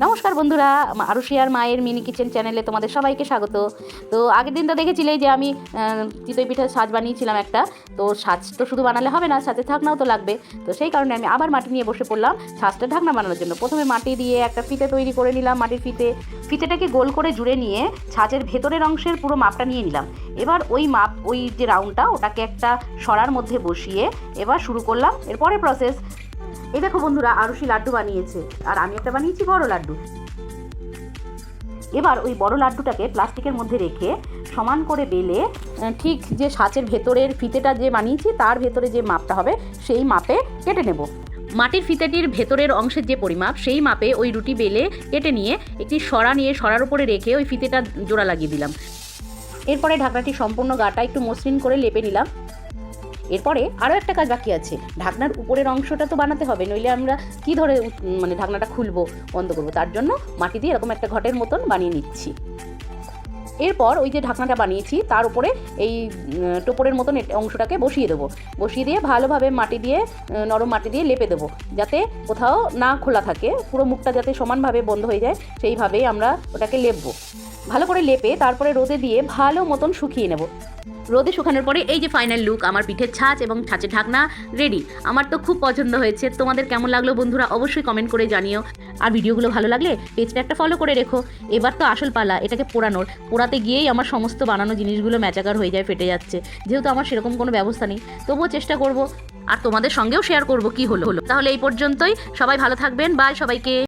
নমস্কার বন্ধুরা, আরুষি আর মায়ের মিনি কিচেন চ্যানেলে তোমাদের সবাইকে স্বাগত। তো আগের দিন তো দেখেছিলেই যে আমি চিতই পিঠার সাজ বানিয়েছিলাম একটা। তো সাজ তো শুধু বানালে হবে না, সাজের ঢাকনাও তো লাগবে। তো সেই কারণে আমি আবার মাটি নিয়ে বসে পড়লাম সাজটা ঢাকনা বানানোর জন্য। প্রথমে মাটি দিয়ে একটা ফিতে তৈরি করে নিলাম, মাটির ফিতেটাকে গোল করে জুড়ে নিয়ে ছাঁচের ভেতরের অংশের পুরো মাপটা নিয়ে নিলাম। এবার ওই যে রাউন্ডটা ওটাকে একটা সরার মধ্যে বসিয়ে এবার শুরু করলাম এরপরে প্রসেস। এই দেখো বন্ধুরা, আরুষি লাড্ডু বানিয়েছে আর আমি একটা বানিয়েছি বড় লাড্ডু। এবার ওই বড় লাড্ডুটাকে প্লাস্টিকের মধ্যে রেখে সমান করে বেলে ঠিক যে সাঁচের ভেতরের ফিতেটা যে বানিয়েছি তার ভেতরে যে মাপটা হবে সেই মাপে কেটে নেব। মাটির ফিতেটির ভেতরের অংশের যে পরিমাপ সেই মাপে ওই রুটি বেলে কেটে নিয়ে একটি সরা নিয়ে সরার উপরে রেখে ওই ফিতেটা জোড়া লাগিয়ে দিলাম। এরপরে ঢাকনাটি সম্পূর্ণ গাটা একটু মসৃণ করে লেপে নিলাম। এরপরে আরও একটা কাজ বাকি আছে, ঢাকনার উপরের অংশটা তো বানাতে হবে, নইলে আমরা কি ধরে ঢাকনাটা খুলবো বন্ধ করবো। তার জন্য মাটি দিয়ে এরকম একটা ঘটের মতন বানিয়ে নিচ্ছি। এরপর ওই যে ঢাকনাটা বানিয়েছি তার উপরে এই টোপরের মতন অংশটাকে বসিয়ে দেবো। বসিয়ে দিয়ে ভালোভাবে নরম মাটি দিয়ে লেপে দেবো, যাতে কোথাও না খোলা থাকে, পুরো মুখটা যাতে সমানভাবে বন্ধ হয়ে যায় সেইভাবেই আমরা ওটাকে লেপবো। ভালো করে লেপে তারপরে রোদে দিয়ে ভালো মতন শুকিয়ে নেব। রোদে শুকানোর পরে এই যে ফাইনাল লুক, আমার পিঠের ছাঁচ এবং ছাঁচের ঢাকনা রেডি। আমার তো খুব পছন্দ হয়েছে। তোমাদের কেমন লাগলো বন্ধুরা অবশ্যই কমেন্ট করে জানিও। আর ভিডিওগুলো ভালো লাগলে পেজটা একটা ফলো করে রেখো। এবার তো আসল পালা এটাকে পোড়াতে গিয়েই আমার সমস্ত বানানো জিনিসগুলো ম্যাচাকার হয়ে যায়, ফেটে যাচ্ছে। যেহেতু আমার সেরকম কোনো ব্যবস্থা নেই, তবুও চেষ্টা করব আর তোমাদের সঙ্গেও শেয়ার করব কি হলো। তাহলে এই পর্যন্তই, সবাই ভালো থাকবেন, বাই সবাইকে।